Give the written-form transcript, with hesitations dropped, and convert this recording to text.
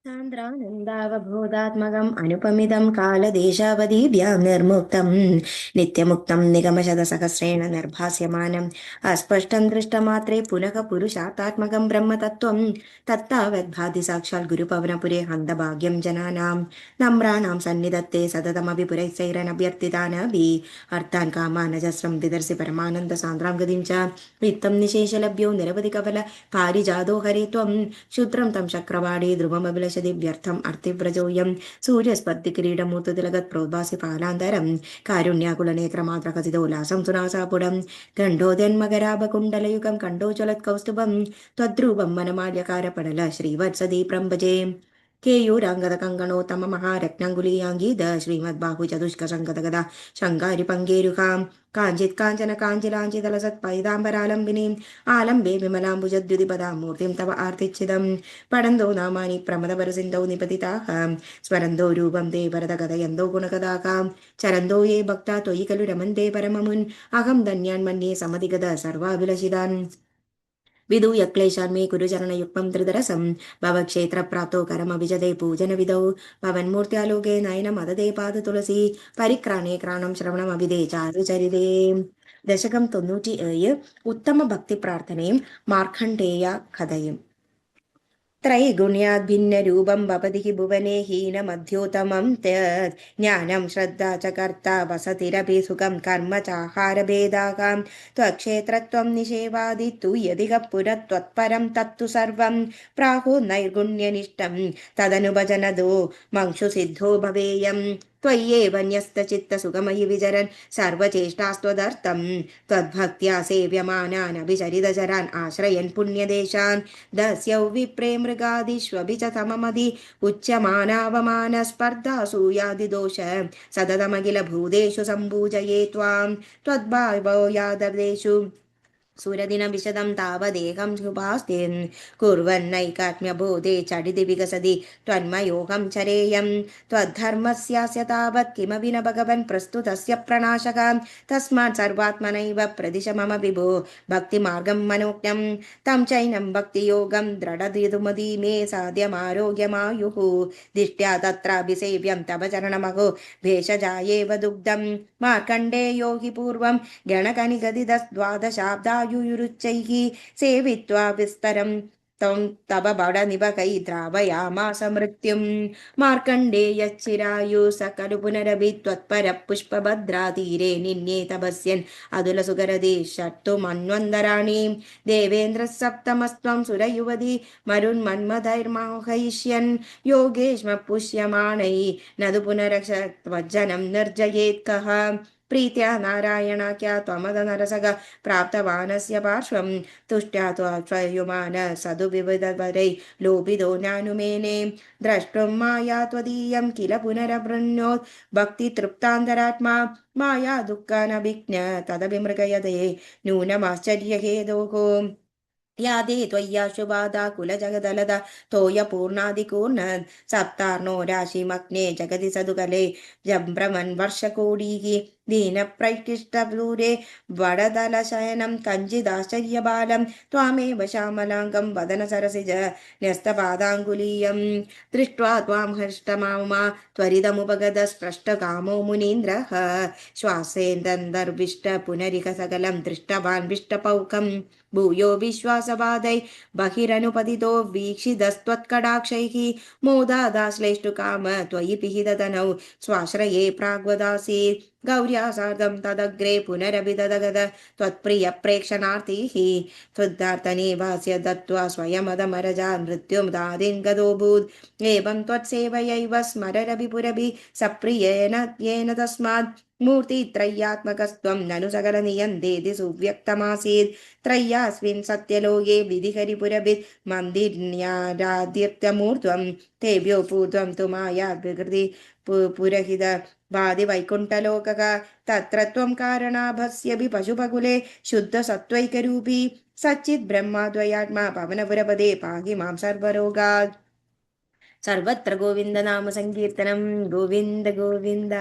സാന്ദ്രാനന്ദാവബോധാത്മകം അനുപമിതം കാലദേശാവധീഭ്യാം നിർമുക്തം നിത്യമുക്തം നിഗമശതസഹസ്രേണ നിർഭാസ്യമാനം അസ്പഷ്ടം ദൃഷ്ടമാത്രേ പുനഃ പുരുഷാർത്ഥാത്മകം ബ്രഹ്മതത്വം തത്താവദ്ഭാതി സാക്ഷാൽ ഗുരുപവനപുരേ ഹന്തഭാഗ്യം ജനാനാം നമ്രാണാം സന്നിധത്തെ സതതമപി പുരൈസൈരനഭ്യർത്ഥിതാനഭി അർത്ഥാൻ കാമാനജസ്രം വിദർശി പരമാനന്ദ സാന്ദ്രാം ഗതിം ച വിത്തം നിശേഷലഭ്യോ നിരവധി കപല പാരിജാതോ ഹരേ ത്വം ശൂദ്രം തം ചക്രവാടി ധ്രുവമഭിലഷതി വ്യർത്ഥം അർത്ഥിവ്രജോയം സൂര്യസ്പർദ്ധി കിരീടമൂർത്തിലഗത് പ്രോദ്ഭാസി ഫാലാന്തരം കാരുണ്യാകുലനേത്രമാത്രകഥിതോല്ലാസം സുനാസാപുടം ഗണ്ഡോദന്മകരാഭകുണ്ടലയുഗം കണ്ടോജ്വലത് കൗസ്തുഭം ത്വദ്രൂപം മനമാല്യകാരപടല ശ്രീവത്സദീപ്രം ഭജേ കേയൂരാംഗത കങ്കണോത്തമ മഹാരത്നാങ്കുലീയാംഗീത ശ്രീമദ്ബാഹു ചതുഷ്ക സംഗതഗത ശങ്കാരി പങ്കേരുഹാം കാഞ്ചിത് കാഞ്ചന കാഞ്ചിലാഞ്ചിതലസത് പൈതാംബരാലംബിനീം ആലംബേ വിമലാംബുജദ്യുതിപദാമൂർത്തിം തവ ആർത്തിച്ഛിതം പടന്തോ നാമാനി പ്രമദപരസിന്ധൗ നിപതിതാഃ സ്വരന്തോ രൂപം തേ ഭരതകഥയന്തോ ഗുണകഥാകാം ചരന്തോ യേ ഭക്താ ത്വയി ഖലു രമന്തേ പരമമുൻ അഹം ധന്യാൻ മന്യേ സമധിഗത സർവാഭിലഷിതാൻ വിദൂയ ക്ലേശാൻ മേ കുരുചരണയുക്തം ത്രിതരസം ഭവക്ഷേത്രപ്രാപ്തോ കരമഭിജതേ പൂജനവിധൗ ഭവന്മൂർത്തിയാലോകേ നയനം അതതേ പാദ തുളസി പരിക്രാണേ ക്രാണം ശ്രവണമഭിതേ ചാരുചരിതേ. ദശകം 97. ഉത്തമ ഭക്തി പ്രാർത്ഥനയും മാർക്കണ്ഡേയ കഥയും. त्रैगुण्याद्भिन्नरूपं भवति हि भुवने हीनमध्योत्तमं तत् ज्ञानं श्रद्धा च कर्ता वसतिरपि सुखं कर्म चाहारभेदाकां त्वक्षेत्रत्वं निषेवादितु यदिह पुरत्वत्परं तत्तु सर्वं प्राहो नैर्गुण्यनिष्ठं तदनुभजनदो मंशु सिद्धो भवेयम् त्वय्येव न्यस्तचित्तसुखमयि विचरन् सर्वचेष्टास्त्वदर्थं त्वद्भक्त्या सेव्यमानान् अभिचरितचरान् आश्रयन् पुण्यदेशान् दस्यौ विप्रे मृगादिष्वभि च सममधि उच्यमानावमानस्पर्धासूयादिदोष सततमखिल भूतेषु सम्पूजये त्वां त्वद्भावो यादवेषु सुरदिन विशदं तावदेहं शुभास्तिन् कुर्वन्नैकात्म्यबोधे चडिति विकसति त्वन्मयोऽहं चरेयं त्वद्धर्मस्यास्य तावत् किमपि न भगवन् प्रस्तुतस्य प्रणाशकां तस्मात् सर्वात्मनैव प्रदिश मम विभो भक्तिमार्गं मनोज्ञं तं चैनं भक्तियोगं दृढदितुमति मे साध्यमारोग्यमायुः दिष्ट्या तत्राभिसेव्यं तव चरणमहो भेषजायेव दुग्धं मार्कण्डेयो हि पूर्वं गणकनिगदितद्वादशाब्दायुरुच्चैः सेवित्वा विस्तरं तं तव बडनिभकै द्रावयामास मृत्युं मार्कण्डेयच्चिरायु सकलु पुनरभि त्वत्परः पुष्पभद्रातीरे निन्ये तपस्यन् अतुलसुकरदे षट्तुमन्वन्तराणि देवेन्द्रः सप्तमस्त्वं सुरयुवति मरुन्मन्मथैर्मोहयिष्यन् योगेश्म पुष्यमाणै नदु पुनरक्षत्वज्जनं निर्जयेत् कः प्रीत्या नारायणाख्या त्वमद नरसग प्राप्तवानस्य पार्श्वं तुष्ट्या त्वयुमान सदुविविधवरै लोभितो नानुमेने द्रष्टुं माया त्वदीयं किल पुनरवृण्योत् भक्तितृप्तान्तरात्मा माया दुःखानभिज्ञ तदभिमृगयते नूनमाश्चर्यहेतोः यादे त्वय्याशुबाधा कुलजगदलदा तोयपूर्णादिकूर्ण सप्तार्णो राशिमग्ने जगति सदुकले जम्भ्रमन् वर्षकोडीः दीनप्रैष्टिष्टदूरे वडदलशयनं कञ्चिदाश्चर्यबालं त्वामेव श्यामलाङ्गं वदनसरसिज न्यस्तपादाङ्गुलीयं दृष्ट्वा त्वां हृष्टमामा त्वरितमुपगतस्पृष्टकामो मुनीन्द्रः श्वासेन्दर्विष्ट पुनरिह सकलं दृष्टवान् विष्टपौकं भूयो विश्वासबाधै बहिरनुपतितो वीक्षितस्त्वत्कटाक्षैः मोदादाश्लेष्टुकाम त्वयि पिहिततनौ स्वाश्रये प्राग्वदासीत् गौर्या सार्धं तदग्रे पुनरभिदगद त्वत्प्रियप्रेक्षणार्थिः त्वद्धार्तनिवास्य दत्त्वा स्वयमदमरजा मृत्युमुदादिङ्गतोऽभूत् एवं त्वत्सेवयैव स्मररभिपुरभि सप्रियेण येन तस्मात् मूर्तित्रय्यात्मकस्त्वं ननु सकलनियन्तेति सुव्यक्तमासीत् त्रय्यास्मिन् सत्यलोके विधिहरिपुरभित् मन्दिर्न्याराध्यर्थमूर्ध्वं तेभ्यो पूर्वं तु माया विकृति पुरहित वादिवैकुण्ठलोकः तत्र त्वं कारणाभस्यभि पशुपकुले शुद्धसत्त्वैकरूपी सच्चित् ब्रह्माद्वयात्मा पवनपुरपदे पाहि मां सर्वरोगात् सर्वत्र गोविन्दनाम सङ्कीर्तनं गोविन्द गोविन्द.